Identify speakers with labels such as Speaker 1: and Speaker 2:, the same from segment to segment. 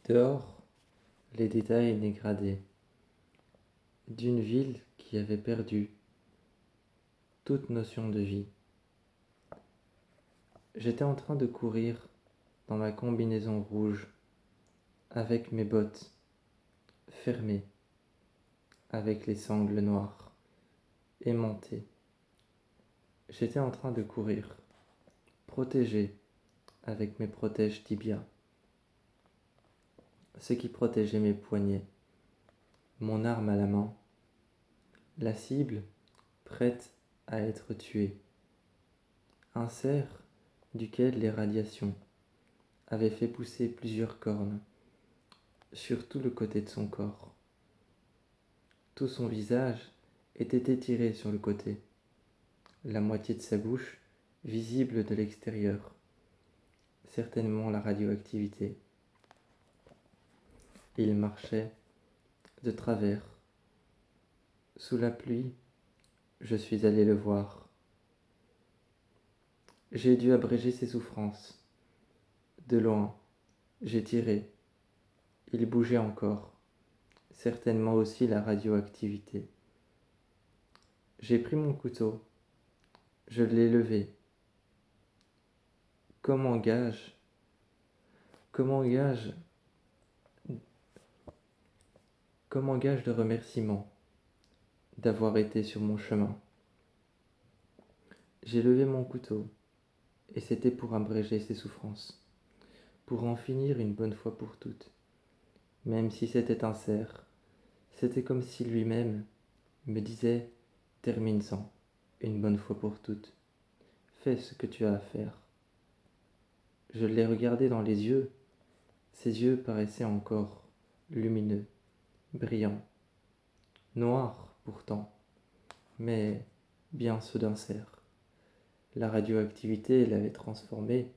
Speaker 1: Dehors, les détails dégradés d'une ville qui avait perdu toute notion de vie. J'étais en train de courir dans ma combinaison rouge, avec mes bottes fermées, avec les sangles noires aimantées. J'étais en train de courir, protégé avec mes protèges tibias, ce qui protégeait mes poignets, mon arme à la main, la cible prête à être tuée, un cerf duquel les radiations avaient fait pousser plusieurs cornes sur tout le côté de son corps. Tout son visage était étiré sur le côté, la moitié de sa bouche visible de l'extérieur, certainement la radioactivité. Il marchait de travers. Sous la pluie, je suis allé le voir. J'ai dû abréger ses souffrances. De loin, j'ai tiré. Il bougeait encore, certainement aussi la radioactivité. J'ai pris mon couteau, je l'ai levé. Comme gage, comme en gage de remerciement d'avoir été sur mon chemin. J'ai levé mon couteau, et c'était pour abréger ses souffrances, pour en finir une bonne fois pour toutes. Même si c'était un cerf, c'était comme si lui-même me disait « Termine-en, une bonne fois pour toutes. Fais ce que tu as à faire. » Je l'ai regardé dans les yeux. Ses yeux paraissaient encore lumineux, brillants, noirs pourtant, mais bien ceux d'un cerf. La radioactivité l'avait transformé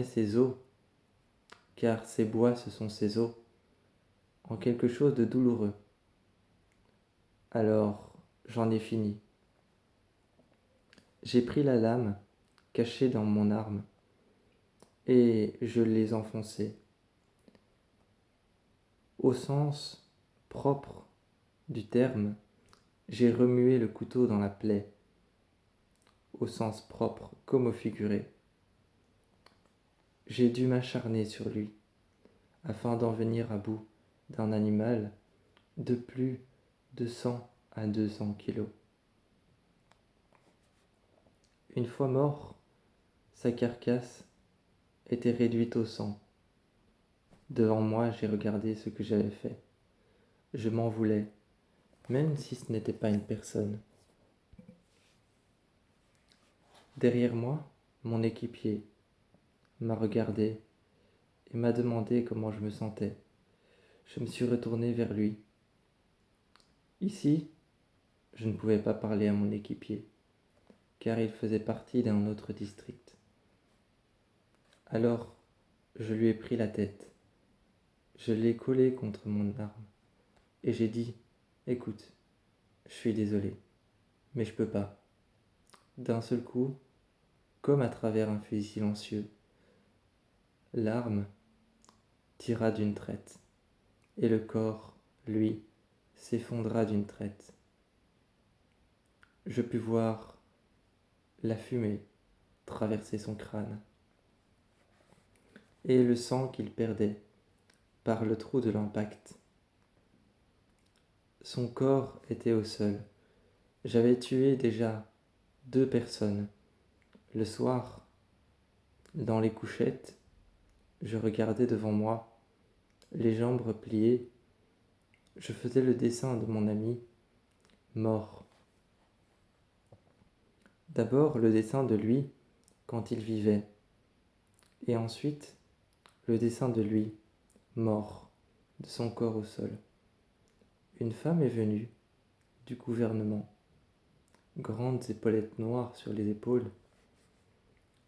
Speaker 1: ses os, car ces bois ce sont ses os, en quelque chose de douloureux. Alors j'en ai fini. J'ai pris la lame cachée dans mon arme et je l'ai enfoncée. Au sens propre du terme, j'ai remué le couteau dans la plaie, au sens propre comme au figuré. J'ai dû m'acharner sur lui, afin d'en venir à bout d'un animal de plus de 100 à 200 kilos. Une fois mort, sa carcasse était réduite au sang. Devant moi, j'ai regardé ce que j'avais fait. Je m'en voulais, même si ce n'était pas une personne. Derrière moi, mon équipier m'a regardé et m'a demandé comment je me sentais. Je me suis retourné vers lui. Ici, je ne pouvais pas parler à mon équipier, car il faisait partie d'un autre district. Alors, je lui ai pris la tête. Je l'ai collé contre mon arme et j'ai dit « Écoute, je suis désolé, mais je peux pas. » D'un seul coup, comme à travers un fusil silencieux, l'arme tira d'une traite et le corps, lui, s'effondra d'une traite. Je pus voir la fumée traverser son crâne et le sang qu'il perdait par le trou de l'impact. Son corps était au sol. J'avais tué déjà 2 personnes. Le soir, dans les couchettes, je regardais devant moi, les jambes repliées. Je faisais le dessin de mon ami, mort. D'abord le dessin de lui quand il vivait, et ensuite le dessin de lui, mort, de son corps au sol. Une femme est venue, du gouvernement, grandes épaulettes noires sur les épaules,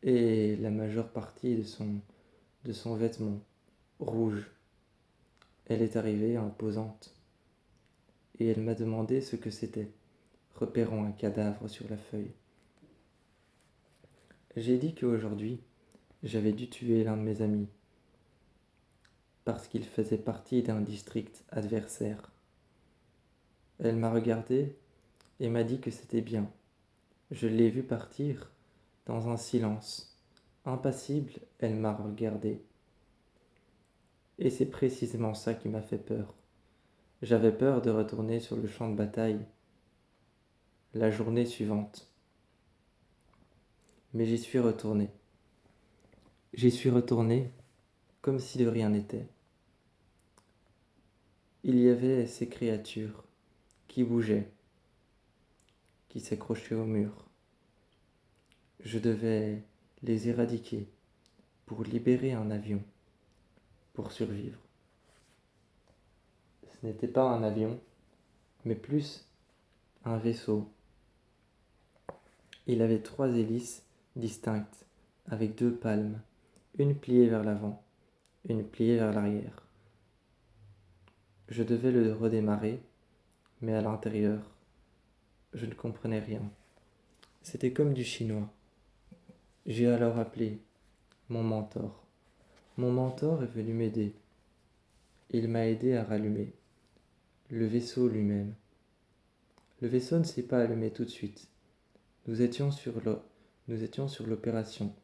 Speaker 1: et la majeure partie de son vêtement, rouge. Elle est arrivée imposante, et elle m'a demandé ce que c'était, repérant un cadavre sur la feuille. J'ai dit qu'aujourd'hui, j'avais dû tuer l'un de mes amis. parce qu'il faisait partie d'un district adversaire. Elle m'a regardé et m'a dit que c'était bien. Je l'ai vue partir dans un silence. Impassible, elle m'a regardé. Et c'est précisément ça qui m'a fait peur. J'avais peur de retourner sur le champ de bataille la journée suivante. Mais j'y suis retourné. J'y suis retourné comme si de rien n'était. Il y avait ces créatures qui bougeaient, qui s'accrochaient au mur. Je devais les éradiquer pour libérer un avion, pour survivre. Ce n'était pas un avion, mais plus un vaisseau. Il avait 3 hélices distinctes, avec 2 palmes, une pliée vers l'avant, une pliée vers l'arrière. Je devais le redémarrer, mais à l'intérieur, je ne comprenais rien. C'était comme du chinois. J'ai alors appelé mon mentor. Mon mentor est venu m'aider. Il m'a aidé à rallumer le vaisseau lui-même. Le vaisseau ne s'est pas allumé tout de suite. Nous étions sur l'opération,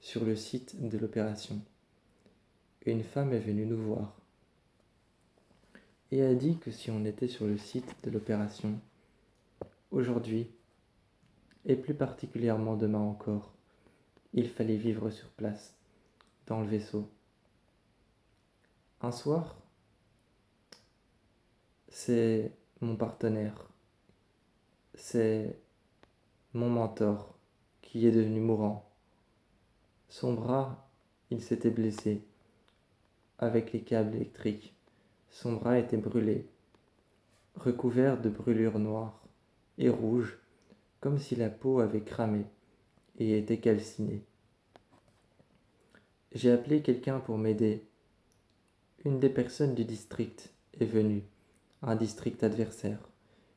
Speaker 1: sur le site de l'opération. Une femme est venue nous voir et a dit que si on était sur le site de l'opération, aujourd'hui, et plus particulièrement demain encore, il fallait vivre sur place, dans le vaisseau. Un soir, c'est mon partenaire, c'est mon mentor qui est devenu mourant. Son bras, il s'était blessé avec les câbles électriques. Son bras était brûlé, recouvert de brûlures noires et rouges, comme si la peau avait cramé et était calcinée. J'ai appelé quelqu'un pour m'aider. Une des personnes du district est venue, un district adversaire.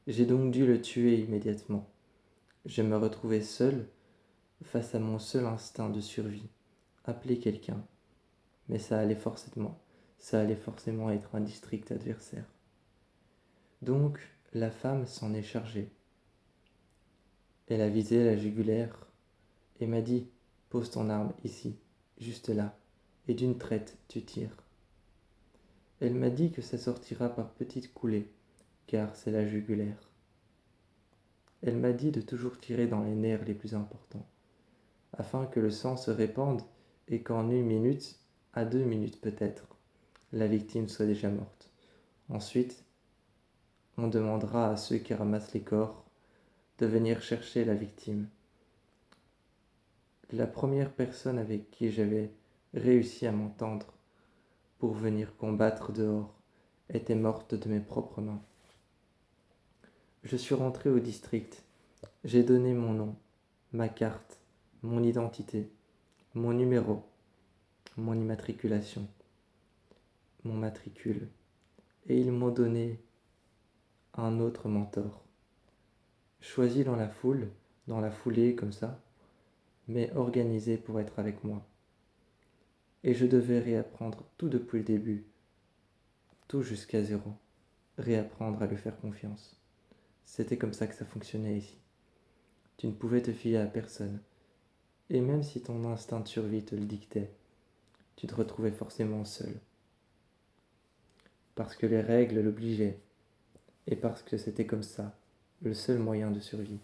Speaker 1: J'ai donc dû le tuer immédiatement. Je me retrouvais seul face à mon seul instinct de survie, appeler quelqu'un. Mais ça allait forcément être un district adversaire. Donc, la femme s'en est chargée. Elle a visé la jugulaire et m'a dit « Pose ton arme ici, juste là, et d'une traite, tu tires. » Elle m'a dit que ça sortira par petites coulées, car c'est la jugulaire. Elle m'a dit de toujours tirer dans les nerfs les plus importants, afin que le sang se répande et qu'en 1 minute, à 2 minutes peut-être, la victime soit déjà morte. Ensuite, on demandera à ceux qui ramassent les corps de venir chercher la victime. La première personne avec qui j'avais réussi à m'entendre pour venir combattre dehors était morte de mes propres mains. Je suis rentré au district. J'ai donné mon nom, ma carte, mon identité, mon numéro, mon immatriculation, mon matricule. Et ils m'ont donné un autre mentor, choisi dans la foulée comme ça, mais organisé pour être avec moi. Et je devais réapprendre tout depuis le début, tout jusqu'à 0. Réapprendre à lui faire confiance. C'était comme ça que ça fonctionnait ici. Tu ne pouvais te fier à personne. Et même si ton instinct de survie te le dictait, tu te retrouvais forcément seul. Parce que les règles l'obligeaient. Et parce que c'était comme ça, le seul moyen de survie.